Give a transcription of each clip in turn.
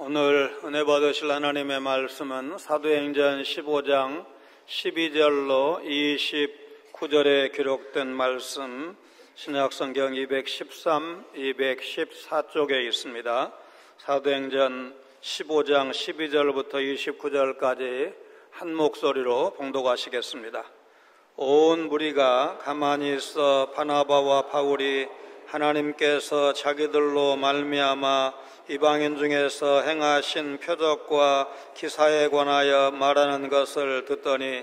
오늘 은혜 받으실 하나님의 말씀은 사도행전 15장 12절로 29절에 기록된 말씀, 신약성경 213, 214쪽에 있습니다. 사도행전 15장 12절부터 29절까지 한 목소리로 봉독하시겠습니다. 온 무리가 가만히 있어 바나바와 바울이 하나님께서 자기들로 말미암아 이방인 중에서 행하신 표적과 기사에 관하여 말하는 것을 듣더니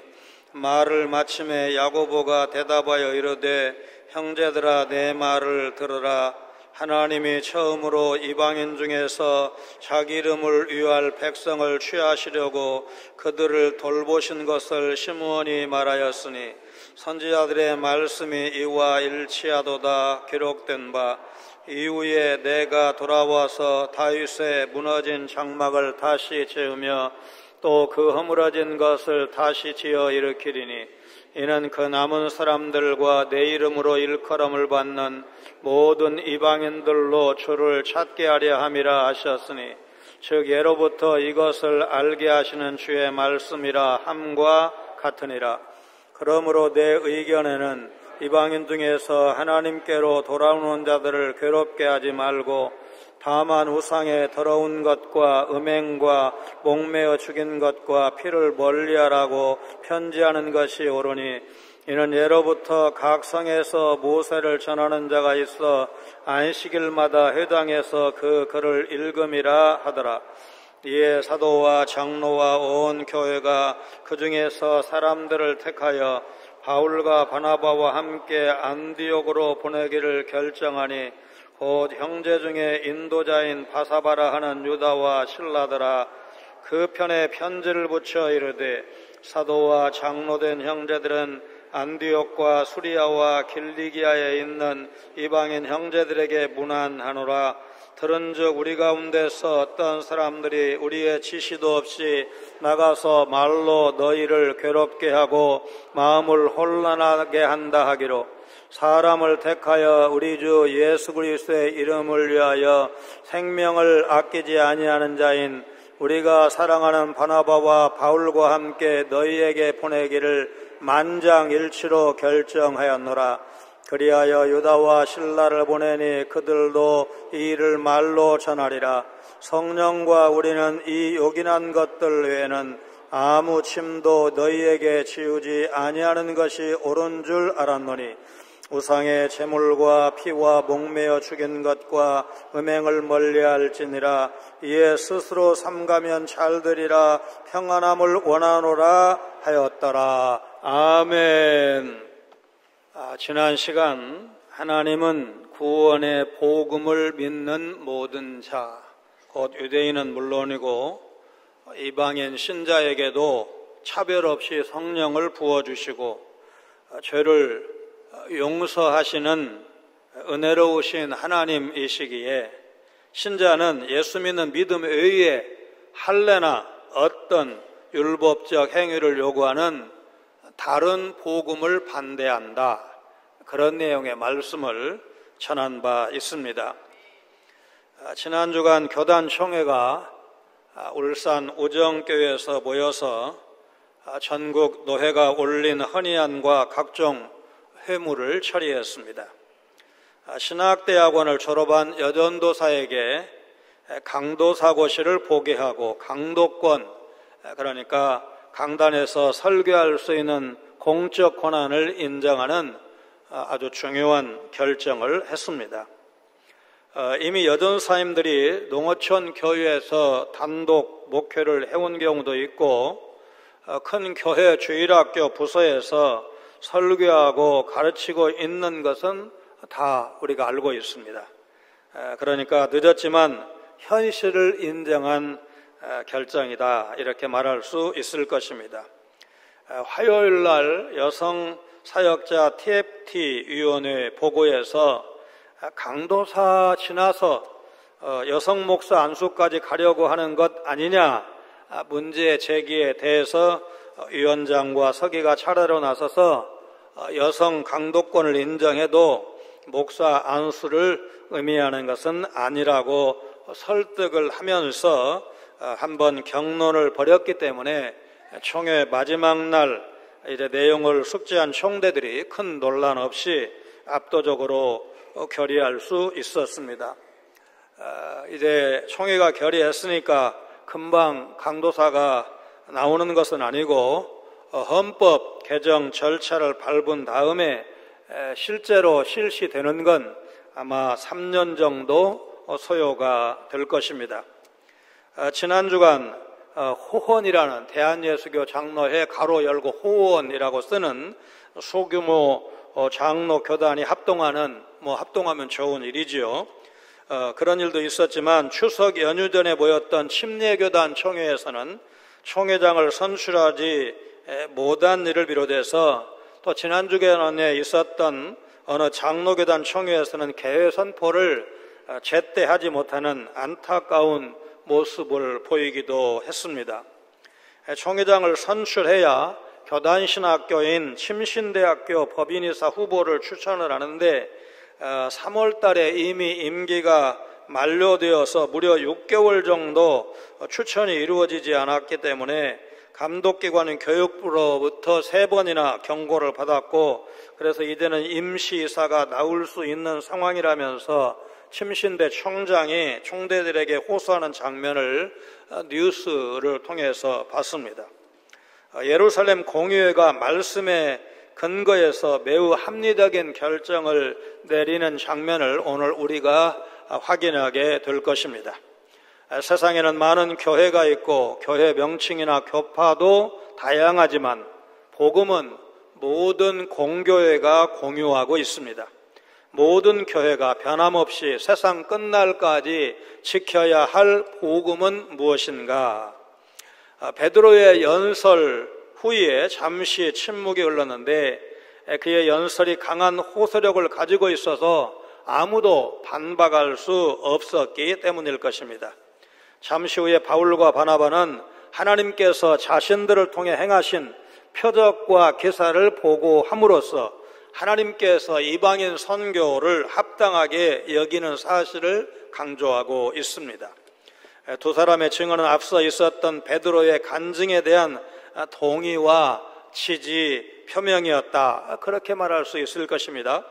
말을 마침에 야고보가 대답하여 이르되 형제들아 내 말을 들으라. 하나님이 처음으로 이방인 중에서 자기 이름을 위할 백성을 취하시려고 그들을 돌보신 것을 시므온이 말하였으니 선지자들의 말씀이 이와 일치하도다. 기록된 바 이후에 내가 돌아와서 다윗의 무너진 장막을 다시 지으며 또 그 허물어진 것을 다시 지어 일으키리니 이는 그 남은 사람들과 내 이름으로 일컬음을 받는 모든 이방인들로 주를 찾게 하려 함이라 하셨으니 즉 예로부터 이것을 알게 하시는 주의 말씀이라 함과 같으니라. 그러므로 내 의견에는 이방인 중에서 하나님께로 돌아오는 자들을 괴롭게 하지 말고 다만 우상의 더러운 것과 음행과 목매어 죽인 것과 피를 멀리하라고 편지하는 것이 옳으니 이는 예로부터 각 성에서 모세를 전하는 자가 있어 안식일마다 회당에서 그 글을 읽음이라 하더라. 이에 사도와 장로와 온 교회가 그 중에서 사람들을 택하여 바울과 바나바와 함께 안디옥으로 보내기를 결정하니 곧 형제 중에 인도자인 바사바라 하는 유다와 실라더라. 그 편에 편지를 붙여 이르되 사도와 장로된 형제들은 안디옥과 수리아와 길리기아에 있는 이방인 형제들에게 문안하노라. 들은즉 우리 가운데서 어떤 사람들이 우리의 지시도 없이 나가서 말로 너희를 괴롭게 하고 마음을 혼란하게 한다 하기로 사람을 택하여 우리 주 예수 그리스도의 이름을 위하여 생명을 아끼지 아니하는 자인 우리가 사랑하는 바나바와 바울과 함께 너희에게 보내기를 만장일치로 결정하였노라. 그리하여 유다와 실라를 보내니 그들도 이 일을 말로 전하리라. 성령과 우리는 이 요긴한 것들 외에는 아무 침도 너희에게 지우지 아니하는 것이 옳은 줄 알았노니 우상의 제물과 피와 목매어 죽인 것과 음행을 멀리할지니라. 이에 스스로 삼가면 잘되리라. 평안함을 원하노라 하였더라. 아멘. 지난 시간 하나님은 구원의 복음을 믿는 모든 자, 곧 유대인은 물론이고 이방인 신자에게도 차별 없이 성령을 부어주시고 죄를 용서하시는 은혜로우신 하나님이시기에 신자는 예수 믿는 믿음 외에 할례나 어떤 율법적 행위를 요구하는 다른 복음을 반대한다. 그런 내용의 말씀을 전한 바 있습니다. 지난 주간 교단총회가 울산 우정교회에서 모여서 전국 노회가 올린 헌의안과 각종 회무를 처리했습니다. 신학대학원을 졸업한 여전도사에게 강도사고시를 보게 하고 강도권, 그러니까 강단에서 설교할 수 있는 공적 권한을 인정하는 아주 중요한 결정을 했습니다. 이미 여전사님들이 농어촌 교회에서 단독 목회를 해온 경우도 있고 큰 교회 주일학교 부서에서 설교하고 가르치고 있는 것은 다 우리가 알고 있습니다. 그러니까 늦었지만 현실을 인정한 결정이다, 이렇게 말할 수 있을 것입니다. 화요일 날 여성사역자 TFT-위원회 보고에서 강도사 지나서 여성 목사 안수까지 가려고 하는 것 아니냐 문제 제기에 대해서 위원장과 서기가 차례로 나서서 여성 강도권을 인정해도 목사 안수를 의미하는 것은 아니라고 설득을 하면서 한번 경론을 벌였기 때문에 총회 마지막 날 이제 내용을 숙지한 총대들이 큰 논란 없이 압도적으로 결의할 수 있었습니다. 이제 총회가 결의했으니까 금방 강도사가 나오는 것은 아니고 헌법 개정 절차를 밟은 다음에 실제로 실시되는 건 아마 3년 정도 소요가 될 것입니다. 지난 주간 호헌이라는 대한예수교 장로회 가로 열고 호헌이라고 쓰는 소규모 장로 교단이 합동하는, 합동하면 좋은 일이지요. 그런 일도 있었지만 추석 연휴 전에 모였던 침례교단 총회에서는 총회장을 선출하지 못한 일을 비롯해서 또 지난 주간에 있었던 어느 장로교단 총회에서는 개회 선포를 제때 하지 못하는 안타까운 모습을 보이기도 했습니다. 총회장을 선출해야 교단신학교인 침신대학교 법인이사 후보를 추천을 하는데 3월 달에 이미 임기가 만료되어서 무려 6개월 정도 추천이 이루어지지 않았기 때문에 감독기관인 교육부로부터 3번이나 경고를 받았고, 그래서 이제는 임시이사가 나올 수 있는 상황이라면서 침신대 총장이 총대들에게 호소하는 장면을 뉴스를 통해서 봤습니다. 예루살렘 공의회가 말씀에 근거해서 매우 합리적인 결정을 내리는 장면을 오늘 우리가 확인하게 될 것입니다. 세상에는 많은 교회가 있고 교회 명칭이나 교파도 다양하지만 복음은 모든 공교회가 공유하고 있습니다. 모든 교회가 변함없이 세상 끝날까지 지켜야 할 복음은 무엇인가? 베드로의 연설 후에 잠시 침묵이 흘렀는데 그의 연설이 강한 호소력을 가지고 있어서 아무도 반박할 수 없었기 때문일 것입니다. 잠시 후에 바울과 바나바는 하나님께서 자신들을 통해 행하신 표적과 기사를 보고함으로써 하나님께서 이방인 선교를 합당하게 여기는 사실을 강조하고 있습니다. 두 사람의 증언은 앞서 있었던 베드로의 간증에 대한 동의와 지지 표명이었다, 그렇게 말할 수 있을 것입니다.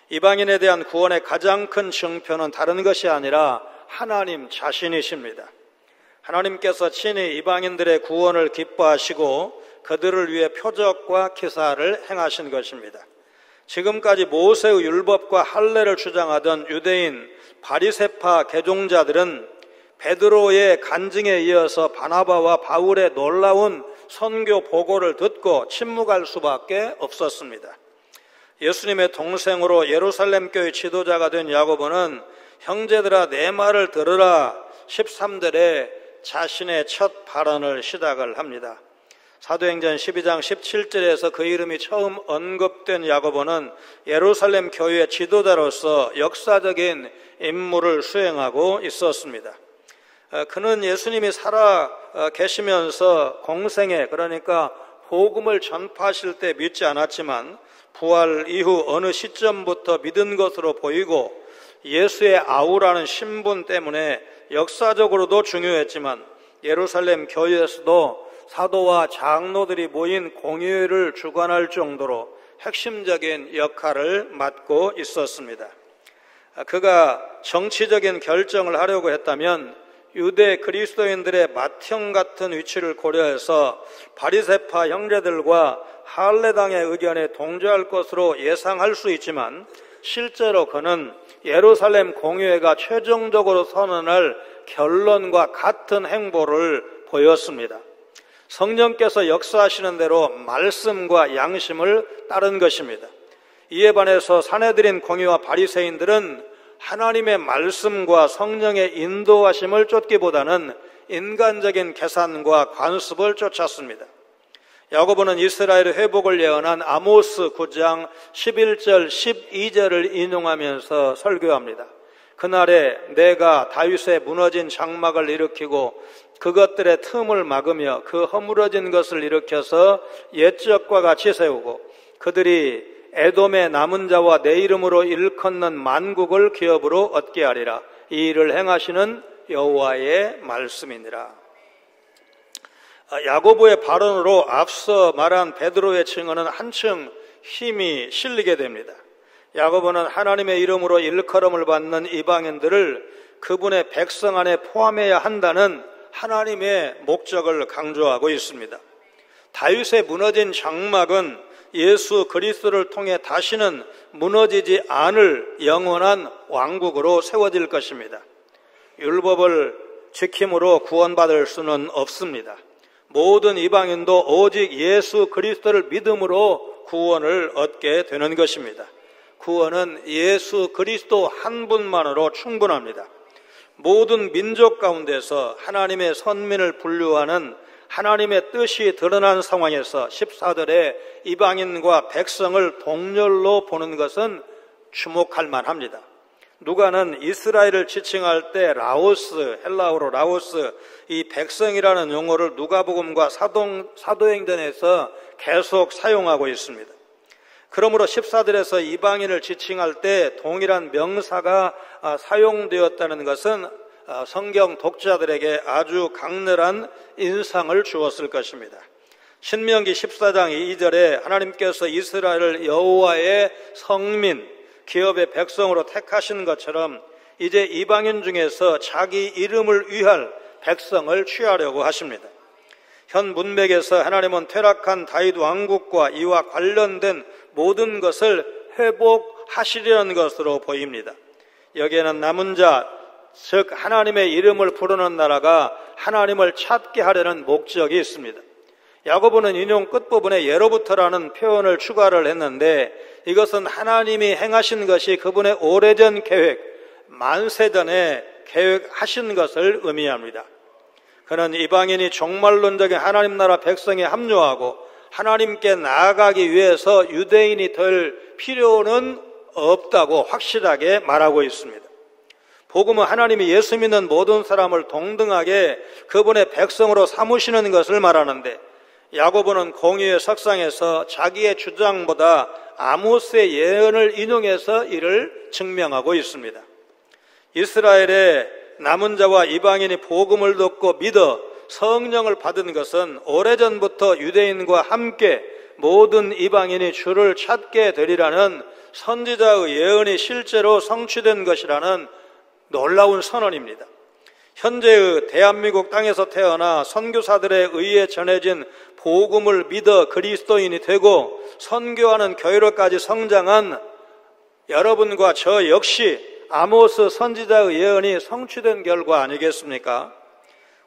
이방인에 대한 구원의 가장 큰 증표는 다른 것이 아니라 하나님 자신이십니다. 하나님께서 친히 이방인들의 구원을 기뻐하시고 그들을 위해 표적과 기사를 행하신 것입니다. 지금까지 모세의 율법과 할례를 주장하던 유대인 바리새파 개종자들은 베드로의 간증에 이어서 바나바와 바울의 놀라운 선교 보고를 듣고 침묵할 수밖에 없었습니다. 예수님의 동생으로 예루살렘 교회 지도자가 된 야고보는 형제들아 내 말을 들으라 13절에 자신의 첫 발언을 시작을 합니다. 사도행전 12장 17절에서 그 이름이 처음 언급된 야고보는 예루살렘 교회의 지도자로서 역사적인 임무를 수행하고 있었습니다. 그는 예수님이 살아 계시면서 공생애, 그러니까 복음을 전파하실 때 믿지 않았지만 부활 이후 어느 시점부터 믿은 것으로 보이고 예수의 아우라는 신분 때문에 역사적으로도 중요했지만 예루살렘 교회에서도 사도와 장로들이 모인 공의회를 주관할 정도로 핵심적인 역할을 맡고 있었습니다. 그가 정치적인 결정을 하려고 했다면 유대 그리스도인들의 맏형 같은 위치를 고려해서 바리새파 형제들과 할례당의 의견에 동조할 것으로 예상할 수 있지만 실제로 그는 예루살렘 공의회가 최종적으로 선언할 결론과 같은 행보를 보였습니다. 성령께서 역사하시는 대로 말씀과 양심을 따른 것입니다. 이에 반해서 사내들인 공의와 바리새인들은 하나님의 말씀과 성령의 인도하심을 쫓기보다는 인간적인 계산과 관습을 쫓았습니다. 야고보는 이스라엘의 회복을 예언한 아모스 9장 11절 12절을 인용하면서 설교합니다. 그날에 내가 다윗의 무너진 장막을 일으키고 그것들의 틈을 막으며 그 허물어진 것을 일으켜서 옛적과 같이 세우고 그들이 에돔의 남은 자와 내 이름으로 일컫는 만국을 기업으로 얻게 하리라. 이 일을 행하시는 여호와의 말씀이니라. 야고보의 발언으로 앞서 말한 베드로의 증언은 한층 힘이 실리게 됩니다. 야고보는 하나님의 이름으로 일컬음을 받는 이방인들을 그분의 백성 안에 포함해야 한다는 하나님의 목적을 강조하고 있습니다. 다윗의 무너진 장막은 예수 그리스도를 통해 다시는 무너지지 않을 영원한 왕국으로 세워질 것입니다. 율법을 지킴으로 구원받을 수는 없습니다. 모든 이방인도 오직 예수 그리스도를 믿음으로 구원을 얻게 되는 것입니다. 구원은 예수 그리스도 한 분만으로 충분합니다. 모든 민족 가운데서 하나님의 선민을 분류하는 하나님의 뜻이 드러난 상황에서 14절에 이방인과 백성을 동렬로 보는 것은 주목할 만합니다. 누가는 이스라엘을 지칭할 때 라오스, 헬라어로 라오스, 이 백성이라는 용어를 누가복음과 사도행전에서 계속 사용하고 있습니다. 그러므로 14절에서 이방인을 지칭할 때 동일한 명사가 사용되었다는 것은 성경 독자들에게 아주 강렬한 인상을 주었을 것입니다. 신명기 14장 2절에 하나님께서 이스라엘을 여호와의 성민, 기업의 백성으로 택하신 것처럼 이제 이방인 중에서 자기 이름을 위할 백성을 취하려고 하십니다. 현 문맥에서 하나님은 퇴락한 다윗 왕국과 이와 관련된 모든 것을 회복하시려는 것으로 보입니다. 여기에는 남은 자, 즉 하나님의 이름을 부르는 나라가 하나님을 찾게 하려는 목적이 있습니다. 야고보는 인용 끝부분에 예로부터라는 표현을 추가를 했는데 이것은 하나님이 행하신 것이 그분의 오래전 계획, 만세전에 계획하신 것을 의미합니다. 그는 이방인이 종말론적인 하나님 나라 백성에 합류하고 하나님께 나아가기 위해서 유대인이 될 필요는 없다고 확실하게 말하고 있습니다. 복음은 하나님이 예수 믿는 모든 사람을 동등하게 그분의 백성으로 삼으시는 것을 말하는데 야고보는 공의의 석상에서 자기의 주장보다 아모스의 예언을 인용해서 이를 증명하고 있습니다. 이스라엘의 남은 자와 이방인이 복음을 듣고 믿어 성령을 받은 것은 오래전부터 유대인과 함께 모든 이방인이 주를 찾게 되리라는 선지자의 예언이 실제로 성취된 것이라는 놀라운 선언입니다. 현재의 대한민국 땅에서 태어나 선교사들에 의해 전해진 복음을 믿어 그리스도인이 되고 선교하는 교회로까지 성장한 여러분과 저 역시 아모스 선지자의 예언이 성취된 결과 아니겠습니까?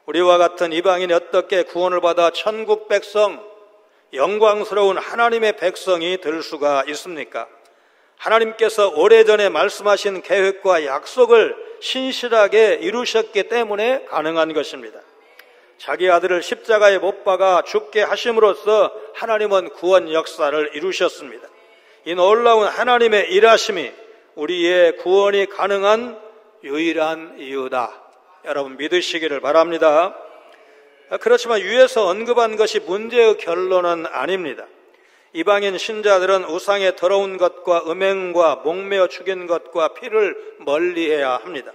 우리와 같은 이방인이 어떻게 구원을 받아 천국 백성, 영광스러운 하나님의 백성이 될 수가 있습니까? 하나님께서 오래전에 말씀하신 계획과 약속을 신실하게 이루셨기 때문에 가능한 것입니다. 자기 아들을 십자가에 못 박아 죽게 하심으로써 하나님은 구원 역사를 이루셨습니다. 이 놀라운 하나님의 일하심이 우리의 구원이 가능한 유일한 이유다. 여러분 믿으시기를 바랍니다. 그렇지만 위에서 언급한 것이 문제의 결론은 아닙니다. 이방인 신자들은 우상의 더러운 것과 음행과 목매어 죽인 것과 피를 멀리해야 합니다.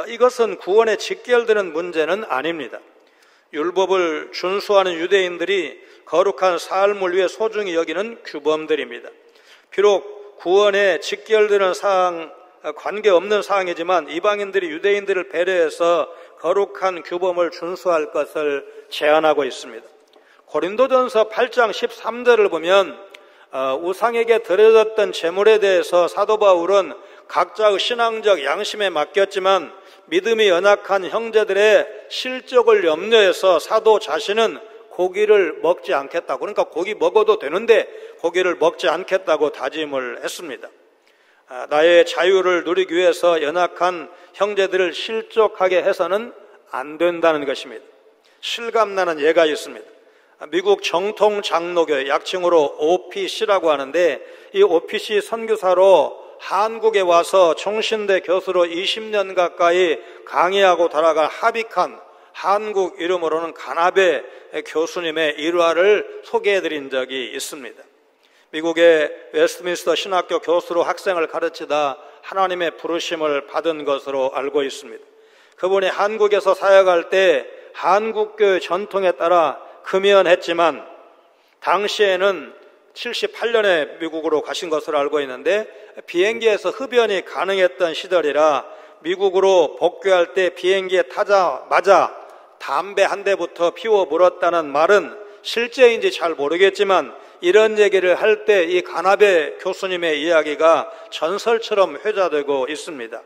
이것은 구원에 직결되는 문제는 아닙니다. 율법을 준수하는 유대인들이 거룩한 삶을 위해 소중히 여기는 규범들입니다. 비록 구원에 직결되는 사항, 관계없는 사항이지만 이방인들이 유대인들을 배려해서 거룩한 규범을 준수할 것을 제안하고 있습니다. 고린도전서 8장 13절을 보면 우상에게 드려졌던 제물에 대해서 사도 바울은 각자의 신앙적 양심에 맡겼지만 믿음이 연약한 형제들의 실족을 염려해서 사도 자신은 고기를 먹지 않겠다고, 그러니까 고기 먹어도 되는데 고기를 먹지 않겠다고 다짐을 했습니다. 나의 자유를 누리기 위해서 연약한 형제들을 실족하게 해서는 안 된다는 것입니다. 실감나는 예가 있습니다. 미국 정통 장로교, 약칭으로 OPC라고 하는데 이 OPC 선교사로 한국에 와서 총신대 교수로 20년 가까이 강의하고 돌아간 하빅한 한국 이름으로는 가나베 교수님의 일화를 소개해드린 적이 있습니다. 미국의 웨스트민스터 신학교 교수로 학생을 가르치다 하나님의 부르심을 받은 것으로 알고 있습니다. 그분이 한국에서 사역할 때 한국교회 전통에 따라 금연했지만 당시에는 78년에 미국으로 가신 것으로 알고 있는데 비행기에서 흡연이 가능했던 시절이라 미국으로 복귀할 때 비행기에 타자마자 담배 한 대부터 피워 물었다는 말은 실제인지 잘 모르겠지만 이런 얘기를 할 때 이 가나베 교수님의 이야기가 전설처럼 회자되고 있습니다.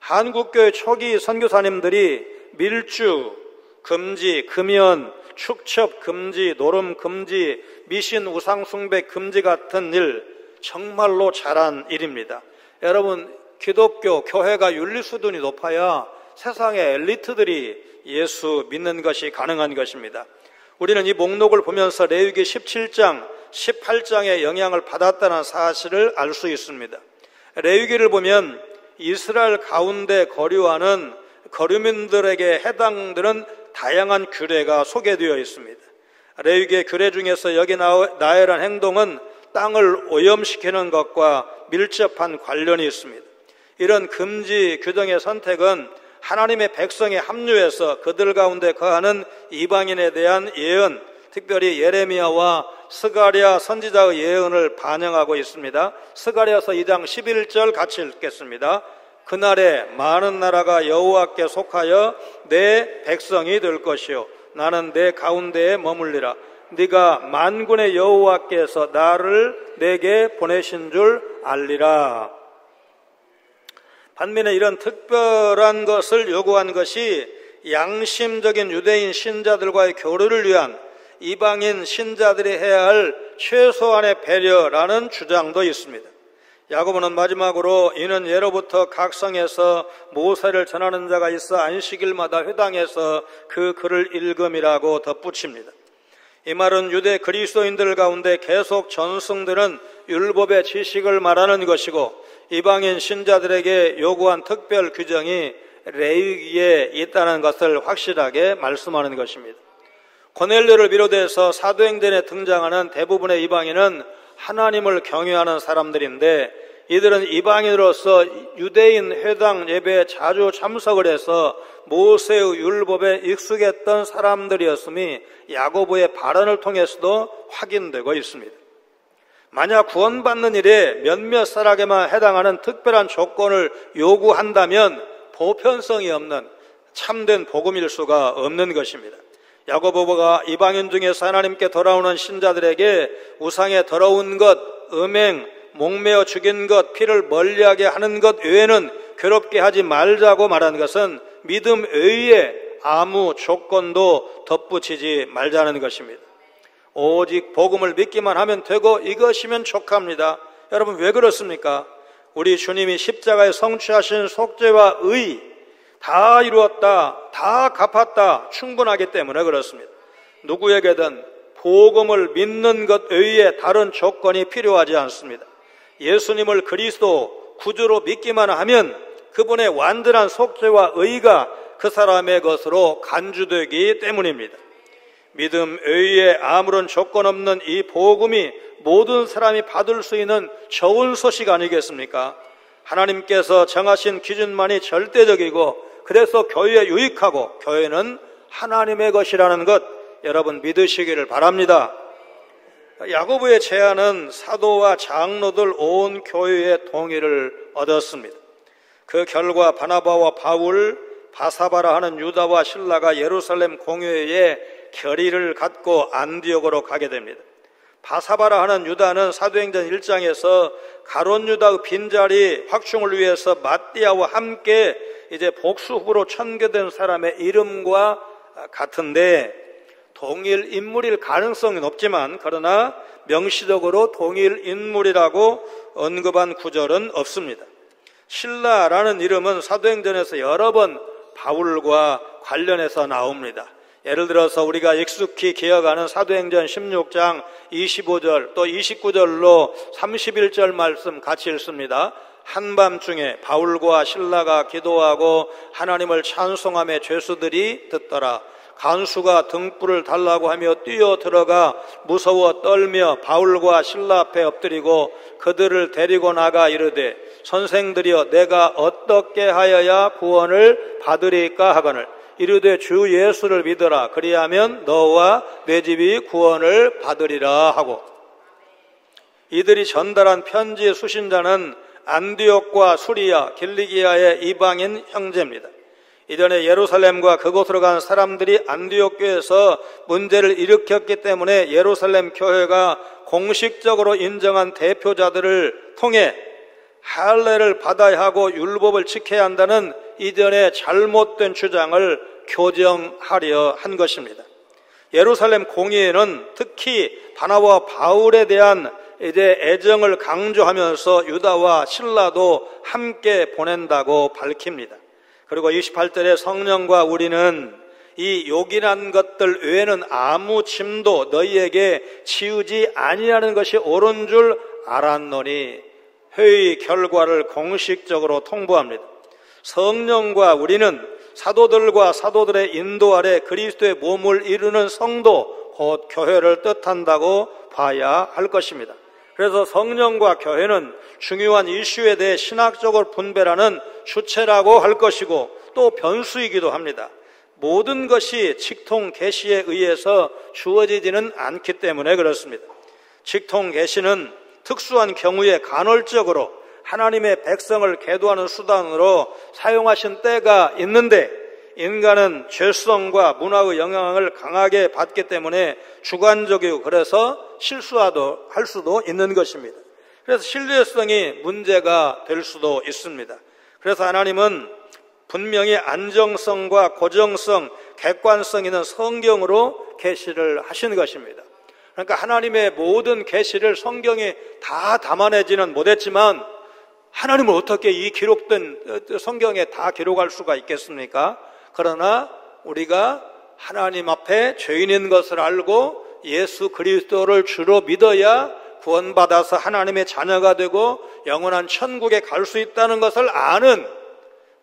한국교회 초기 선교사님들이 밀주 금지, 금연, 축첩 금지, 노름 금지, 미신 우상 숭배 금지 같은 일 정말로 잘한 일입니다. 여러분, 기독교 교회가 윤리 수준이 높아야 세상의 엘리트들이 예수 믿는 것이 가능한 것입니다. 우리는 이 목록을 보면서 레위기 17장, 18장의 영향을 받았다는 사실을 알 수 있습니다. 레위기를 보면 이스라엘 가운데 거류하는 거류민들에게 해당되는 다양한 규례가 소개되어 있습니다. 레위기의 규례 중에서 여기 나열한 행동은 땅을 오염시키는 것과 밀접한 관련이 있습니다. 이런 금지 규정의 선택은 하나님의 백성에 합류해서 그들 가운데 거하는 이방인에 대한 예언, 특별히 예레미야와 스가랴 선지자의 예언을 반영하고 있습니다. 스가랴서 2장 11절 같이 읽겠습니다. 그날에 많은 나라가 여호와께 속하여 내 백성이 될 것이요 나는 내 가운데에 머물리라. 네가 만군의 여호와께서 나를 내게 보내신 줄 알리라. 반면에 이런 특별한 것을 요구한 것이 양심적인 유대인 신자들과의 교류를 위한 이방인 신자들이 해야 할 최소한의 배려라는 주장도 있습니다. 야고보는 마지막으로 이는 예로부터 각 성에서 모세를 전하는 자가 있어 안식일마다 회당에서 그 글을 읽음이라고 덧붙입니다. 이 말은 유대 그리스도인들 가운데 계속 전승되는 율법의 지식을 말하는 것이고 이방인 신자들에게 요구한 특별 규정이 레위기에 있다는 것을 확실하게 말씀하는 것입니다. 고넬료를 비롯해서 사도행전에 등장하는 대부분의 이방인은 하나님을 경외하는 사람들인데 이들은 이방인으로서 유대인 회당 예배에 자주 참석을 해서 모세의 율법에 익숙했던 사람들이었음이 야고보의 발언을 통해서도 확인되고 있습니다. 만약 구원받는 일에 몇몇 사람에게만 해당하는 특별한 조건을 요구한다면 보편성이 없는 참된 복음일 수가 없는 것입니다. 야고보가 이방인 중에서 하나님께 돌아오는 신자들에게 우상에 더러운 것, 음행, 목매어 죽인 것, 피를 멀리하게 하는 것 외에는 괴롭게 하지 말자고 말한 것은 믿음 외에 아무 조건도 덧붙이지 말자는 것입니다. 오직 복음을 믿기만 하면 되고 이것이면 족합니다. 여러분 왜 그렇습니까? 우리 주님이 십자가에 성취하신 속죄와 의 다 이루었다, 다 갚았다, 충분하기 때문에 그렇습니다. 누구에게든 복음을 믿는 것 외에 다른 조건이 필요하지 않습니다. 예수님을 그리스도 구주로 믿기만 하면 그분의 완전한 속죄와 의가 그 사람의 것으로 간주되기 때문입니다. 믿음 외에 아무런 조건 없는 이 복음이 모든 사람이 받을 수 있는 좋은 소식 아니겠습니까? 하나님께서 정하신 기준만이 절대적이고 그래서 교회에 유익하고 교회는 하나님의 것이라는 것 여러분 믿으시기를 바랍니다. 야고보의 제안은 사도와 장로들 온 교회의 동의를 얻었습니다. 그 결과 바나바와 바울, 바사바라 하는 유다와 실라가 예루살렘 공회에 결의를 갖고 안디옥으로 가게 됩니다. 바사바라 하는 유다는 사도행전 1장에서 가룟 유다의 빈자리 확충을 위해서 마띠아와 함께 이제 복수후로 천교된 사람의 이름과 같은데 동일 인물일 가능성이 높지만 그러나 명시적으로 동일 인물이라고 언급한 구절은 없습니다. 실라라는 이름은 사도행전에서 여러 번 바울과 관련해서 나옵니다. 예를 들어서 우리가 익숙히 기억하는 사도행전 16장 25절 또 29절로 31절 말씀 같이 읽습니다. 한밤중에 바울과 실라가 기도하고 하나님을 찬송하며 죄수들이 듣더라. 간수가 등불을 달라고 하며 뛰어 들어가 무서워 떨며 바울과 실라 앞에 엎드리고 그들을 데리고 나가 이르되 선생들이여 내가 어떻게 하여야 구원을 받으리까 하거늘 이르되 주 예수를 믿어라 그리하면 너와 내 집이 구원을 받으리라 하고, 이들이 전달한 편지의 수신자는 안디옥과 수리아, 길리기아의 이방인 형제입니다. 이전에 예루살렘과 그곳으로 간 사람들이 안디옥 교회에서 문제를 일으켰기 때문에 예루살렘 교회가 공식적으로 인정한 대표자들을 통해 할례를 받아야 하고 율법을 지켜야 한다는 이전의 잘못된 주장을 교정하려 한 것입니다. 예루살렘 공의회는 특히 바나바와 바울에 대한 애정을 강조하면서 유다와 실라도 함께 보낸다고 밝힙니다. 그리고 28절에 성령과 우리는 이 요긴한 것들 외에는 아무 짐도 너희에게 지우지 아니하는 것이 옳은 줄 알았노니 회의 결과를 공식적으로 통보합니다. 성령과 우리는 사도들과 사도들의 인도 아래 그리스도의 몸을 이루는 성도 곧 교회를 뜻한다고 봐야 할 것입니다. 그래서 성령과 교회는 중요한 이슈에 대해 신학적으로 분별하는 주체라고 할 것이고 또 변수이기도 합니다. 모든 것이 직통 계시에 의해서 주어지지는 않기 때문에 그렇습니다. 직통 계시는 특수한 경우에 간헐적으로 하나님의 백성을 계도하는 수단으로 사용하신 때가 있는데 인간은 죄성과 문화의 영향을 강하게 받기 때문에 주관적이고 그래서 실수하도 할 수도 있는 것입니다. 그래서 신뢰성이 문제가 될 수도 있습니다. 그래서 하나님은 분명히 안정성과 고정성, 객관성 있는 성경으로 계시를 하신 것입니다. 그러니까 하나님의 모든 계시를 성경에 다 담아내지는 못했지만 하나님은 어떻게 이 기록된 성경에 다 기록할 수가 있겠습니까? 그러나 우리가 하나님 앞에 죄인인 것을 알고 예수 그리스도를 주로 믿어야 구원받아서 하나님의 자녀가 되고 영원한 천국에 갈 수 있다는 것을 아는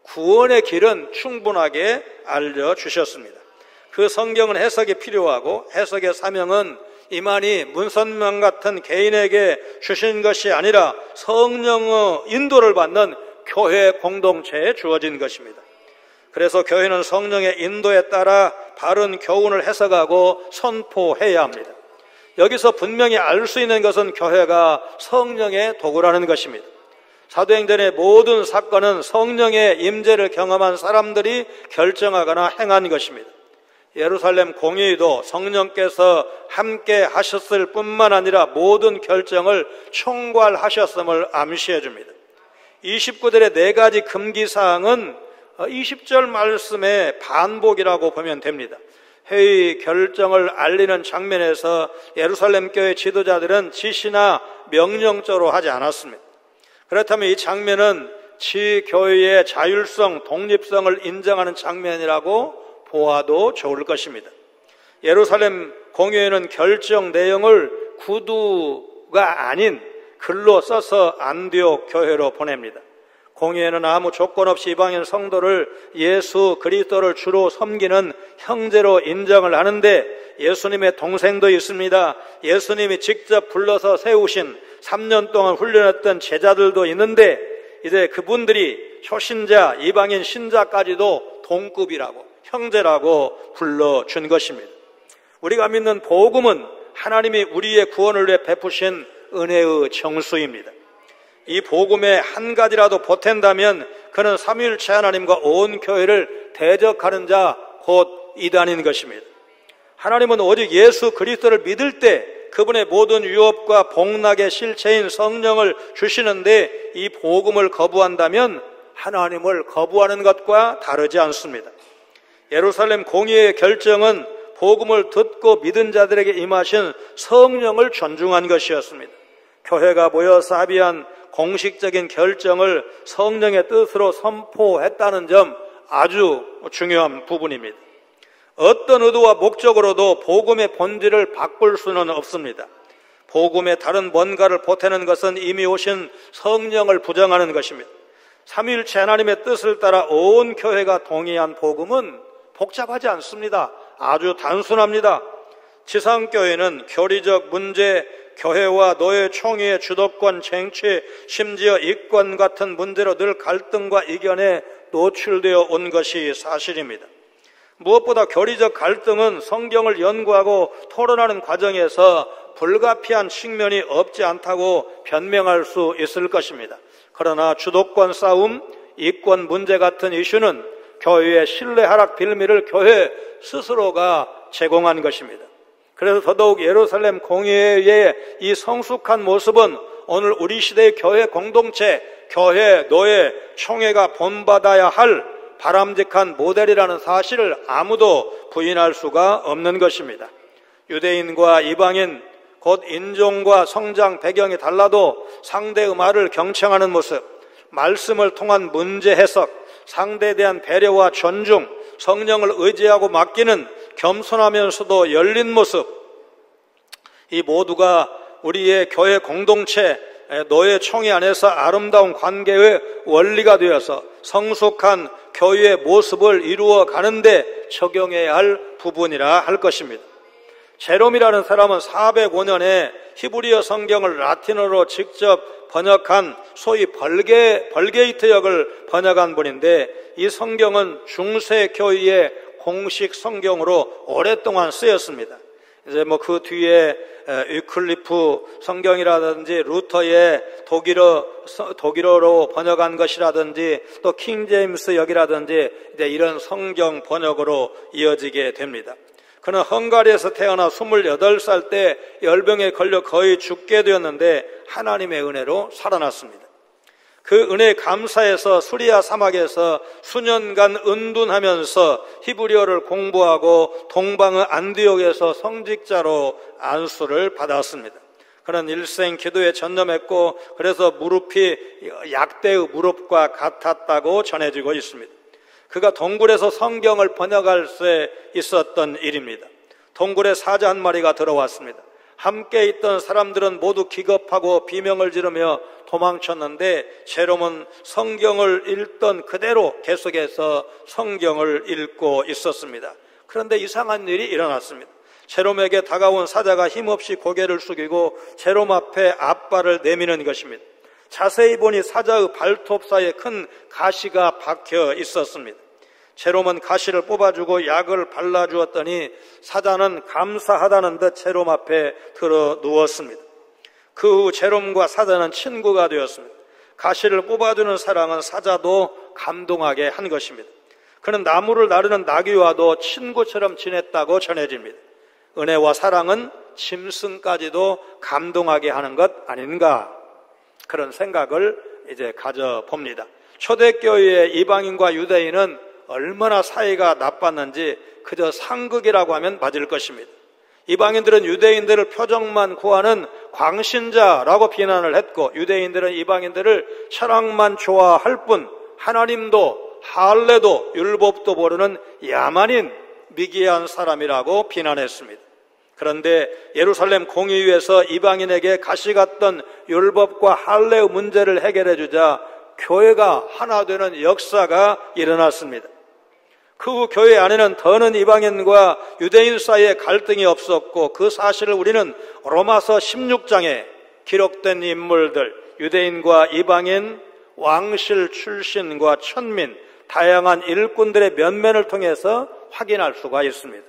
구원의 길은 충분하게 알려주셨습니다. 그 성경은 해석이 필요하고 해석의 사명은 이만희 문선명 같은 개인에게 주신 것이 아니라 성령의 인도를 받는 교회 공동체에 주어진 것입니다. 그래서 교회는 성령의 인도에 따라 바른 교훈을 해석하고 선포해야 합니다. 여기서 분명히 알 수 있는 것은 교회가 성령의 도구라는 것입니다. 사도행전의 모든 사건은 성령의 임재를 경험한 사람들이 결정하거나 행한 것입니다. 예루살렘 공의도 성령께서 함께 하셨을 뿐만 아니라 모든 결정을 총괄하셨음을 암시해 줍니다. 29절의 4가지 금기사항은 20절 말씀의 반복이라고 보면 됩니다. 회의 결정을 알리는 장면에서 예루살렘 교회 지도자들은 지시나 명령조로 하지 않았습니다. 그렇다면 이 장면은 지교회의 자율성, 독립성을 인정하는 장면이라고 보아도 좋을 것입니다. 예루살렘 공회는 결정 내용을 구두가 아닌 글로 써서 안디옥 교회로 보냅니다. 공회는 아무 조건 없이 이방인 성도를 예수 그리스도를 주로 섬기는 형제로 인정을 하는데 예수님의 동생도 있습니다. 예수님이 직접 불러서 세우신 3년 동안 훈련했던 제자들도 있는데 이제 그분들이 초신자, 이방인 신자까지도 동급이라고, 형제라고 불러준 것입니다. 우리가 믿는 복음은 하나님이 우리의 구원을 위해 베푸신 은혜의 정수입니다. 이 복음에 한 가지라도 보탠다면 그는 삼위일체 하나님과 온 교회를 대적하는 자 곧 이단인 것입니다. 하나님은 오직 예수 그리스도를 믿을 때 그분의 모든 유업과 복락의 실체인 성령을 주시는데 이 복음을 거부한다면 하나님을 거부하는 것과 다르지 않습니다. 예루살렘 공의의 결정은 복음을 듣고 믿은 자들에게 임하신 성령을 존중한 것이었습니다. 교회가 모여서 합의한 공식적인 결정을 성령의 뜻으로 선포했다는 점 아주 중요한 부분입니다. 어떤 의도와 목적으로도 복음의 본질을 바꿀 수는 없습니다. 복음에 다른 뭔가를 보태는 것은 이미 오신 성령을 부정하는 것입니다. 삼위일체 하나님의 뜻을 따라 온 교회가 동의한 복음은 복잡하지 않습니다. 아주 단순합니다. 지상교회는 교리적 문제, 교회와 노예 총회의 주도권, 쟁취, 심지어 이권 같은 문제로 늘 갈등과 이견에 노출되어 온 것이 사실입니다. 무엇보다 교리적 갈등은 성경을 연구하고 토론하는 과정에서 불가피한 측면이 없지 않다고 변명할 수 있을 것입니다. 그러나 주도권 싸움, 이권 문제 같은 이슈는 교회의 신뢰 하락 빌미를 교회 스스로가 제공한 것입니다. 그래서 더더욱 예루살렘 공회의 이 성숙한 모습은 오늘 우리 시대의 교회 공동체, 교회, 노예, 총회가 본받아야 할 바람직한 모델이라는 사실을 아무도 부인할 수가 없는 것입니다. 유대인과 이방인, 곧 인종과 성장 배경이 달라도 상대의 말을 경청하는 모습, 말씀을 통한 문제 해석, 상대에 대한 배려와 존중, 성령을 의지하고 맡기는 겸손하면서도 열린 모습, 이 모두가 우리의 교회 공동체, 노예 총회 안에서 아름다운 관계의 원리가 되어서 성숙한 교회의 모습을 이루어 가는데 적용해야 할 부분이라 할 것입니다. 제롬이라는 사람은 405년에 히브리어 성경을 라틴어로 직접 번역한 소위 벌게이트역을 번역한 분인데, 이 성경은 중세 교회의 공식 성경으로 오랫동안 쓰였습니다. 이제 그 뒤에 위클리프 성경이라든지 루터의 독일어로 번역한 것이라든지 또 킹제임스 역이라든지 이제 이런 성경 번역으로 이어지게 됩니다. 그는 헝가리에서 태어나 28살 때 열병에 걸려 거의 죽게 되었는데 하나님의 은혜로 살아났습니다. 그 은혜에 감사해서 수리아 사막에서 수년간 은둔하면서 히브리어를 공부하고 동방의 안디옥에서 성직자로 안수를 받았습니다. 그는 일생 기도에 전념했고 그래서 무릎이 약대의 무릎과 같았다고 전해지고 있습니다. 그가 동굴에서 성경을 번역할 때 있었던 일입니다. 동굴에 사자 한 마리가 들어왔습니다. 함께 있던 사람들은 모두 기겁하고 비명을 지르며 도망쳤는데 제롬은 성경을 읽던 그대로 계속해서 성경을 읽고 있었습니다. 그런데 이상한 일이 일어났습니다. 제롬에게 다가온 사자가 힘없이 고개를 숙이고 제롬 앞에 앞발을 내미는 것입니다. 자세히 보니 사자의 발톱 사이에 큰 가시가 박혀 있었습니다. 제롬은 가시를 뽑아주고 약을 발라주었더니 사자는 감사하다는 듯 제롬 앞에 들어 누웠습니다. 그 후 제롬과 사자는 친구가 되었습니다. 가시를 뽑아주는 사랑은 사자도 감동하게 한 것입니다. 그는 나무를 나르는 나귀와도 친구처럼 지냈다고 전해집니다. 은혜와 사랑은 짐승까지도 감동하게 하는 것 아닌가, 그런 생각을 이제 가져봅니다. 초대교회의 이방인과 유대인은 얼마나 사이가 나빴는지 그저 상극이라고 하면 맞을 것입니다. 이방인들은 유대인들을 표적만 구하는 광신자라고 비난을 했고, 유대인들은 이방인들을 철학만 좋아할 뿐 하나님도 할례도 율법도 모르는 야만인 미개한 사람이라고 비난했습니다. 그런데 예루살렘 공의회에서 이방인에게 가시 같던 율법과 할례의 문제를 해결해 주자 교회가 하나 되는 역사가 일어났습니다. 그 후 교회 안에는 더는 이방인과 유대인 사이에 갈등이 없었고, 그 사실을 우리는 로마서 16장에 기록된 인물들, 유대인과 이방인, 왕실 출신과 천민, 다양한 일꾼들의 면면을 통해서 확인할 수가 있습니다.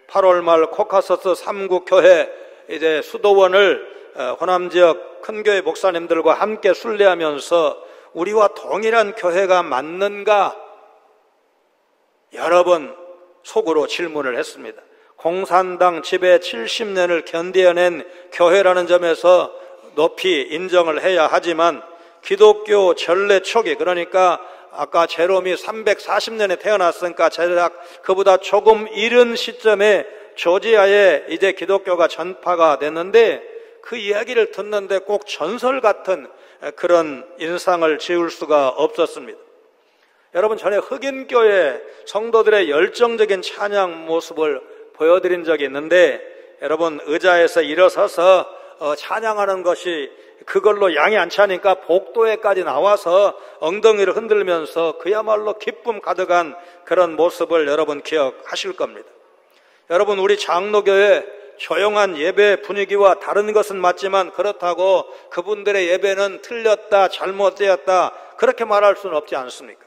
8월 말 코카서스 3국 교회 이제 수도원을 호남 지역 큰 교회 목사님들과 함께 순례하면서 우리와 동일한 교회가 맞는가 여러 번 속으로 질문을 했습니다. 공산당 지배 70년을 견뎌낸 교회라는 점에서 높이 인정을 해야 하지만 기독교 전래 초기, 그러니까 아까 제롬이 340년에 태어났으니까 대략 그보다 조금 이른 시점에 조지아에 이제 기독교가 전파가 됐는데, 그 이야기를 듣는데 꼭 전설 같은 그런 인상을 지울 수가 없었습니다. 여러분, 전에 흑인교회 성도들의 열정적인 찬양 모습을 보여드린 적이 있는데, 여러분 의자에서 일어서서 찬양하는 것이 그걸로 양이 안 차니까 복도에까지 나와서 엉덩이를 흔들면서 그야말로 기쁨 가득한 그런 모습을 여러분 기억하실 겁니다. 여러분, 우리 장로교회 조용한 예배 분위기와 다른 것은 맞지만 그렇다고 그분들의 예배는 틀렸다, 잘못되었다 그렇게 말할 수는 없지 않습니까?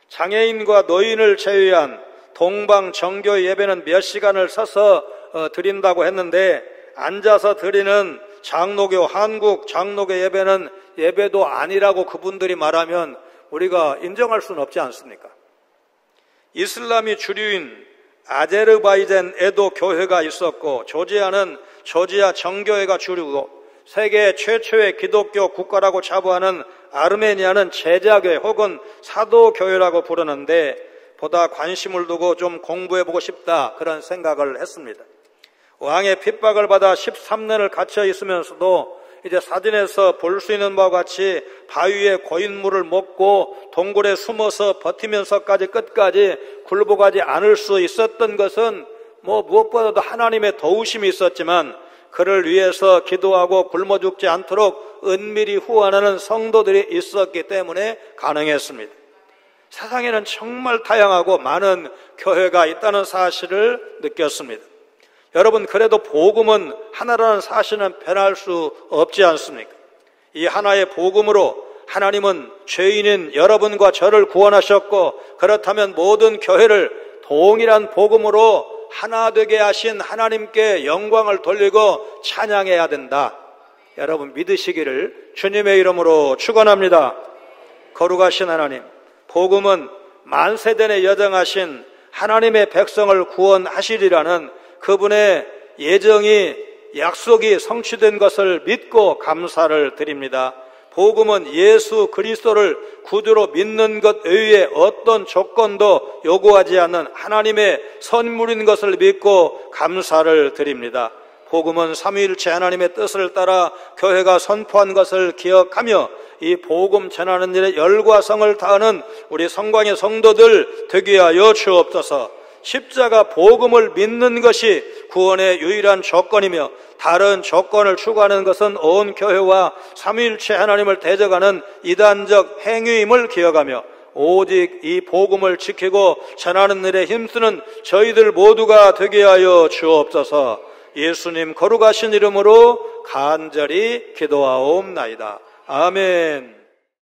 장애인과 노인을 제외한 동방 정교 예배는 몇 시간을 서서 드린다고 했는데 앉아서 드리는 장로교, 한국 장로교 예배는 예배도 아니라고 그분들이 말하면 우리가 인정할 수는 없지 않습니까? 이슬람이 주류인 아제르바이잔에도 교회가 있었고, 조지아는 조지아 정교회가 주류고, 세계 최초의 기독교 국가라고 자부하는 아르메니아는 제자교회 혹은 사도교회라고 부르는데 보다 관심을 두고 좀 공부해보고 싶다, 그런 생각을 했습니다. 왕의 핍박을 받아 13년을 갇혀 있으면서도 이제 사진에서 볼 수 있는 바와 같이 바위에 고인물을 먹고 동굴에 숨어서 버티면서까지 끝까지 굴복하지 않을 수 있었던 것은 무엇보다도 하나님의 도우심이 있었지만, 그를 위해서 기도하고 굶어 죽지 않도록 은밀히 후원하는 성도들이 있었기 때문에 가능했습니다. 세상에는 정말 다양하고 많은 교회가 있다는 사실을 느꼈습니다. 여러분, 그래도 복음은 하나라는 사실은 변할 수 없지 않습니까? 이 하나의 복음으로 하나님은 죄인인 여러분과 저를 구원하셨고, 그렇다면 모든 교회를 동일한 복음으로 하나 되게 하신 하나님께 영광을 돌리고 찬양해야 된다. 여러분, 믿으시기를 주님의 이름으로 축원합니다. 거룩하신 하나님, 복음은 만세대 내 여정하신 하나님의 백성을 구원하시리라는 그분의 예정이, 약속이 성취된 것을 믿고 감사를 드립니다. 복음은 예수 그리스도를 구주로 믿는 것 외에 어떤 조건도 요구하지 않는 하나님의 선물인 것을 믿고 감사를 드립니다. 복음은 삼위일체 하나님의 뜻을 따라 교회가 선포한 것을 기억하며 이 복음 전하는 일에 열과 성을 다하는 우리 성광의 성도들 되게 하여 주옵소서. 십자가 복음을 믿는 것이 구원의 유일한 조건이며 다른 조건을 추구하는 것은 온 교회와 삼위일체 하나님을 대적하는 이단적 행위임을 기억하며 오직 이 복음을 지키고 전하는 일에 힘쓰는 저희들 모두가 되게 하여 주옵소서. 예수님 거룩하신 이름으로 간절히 기도하옵나이다. 아멘.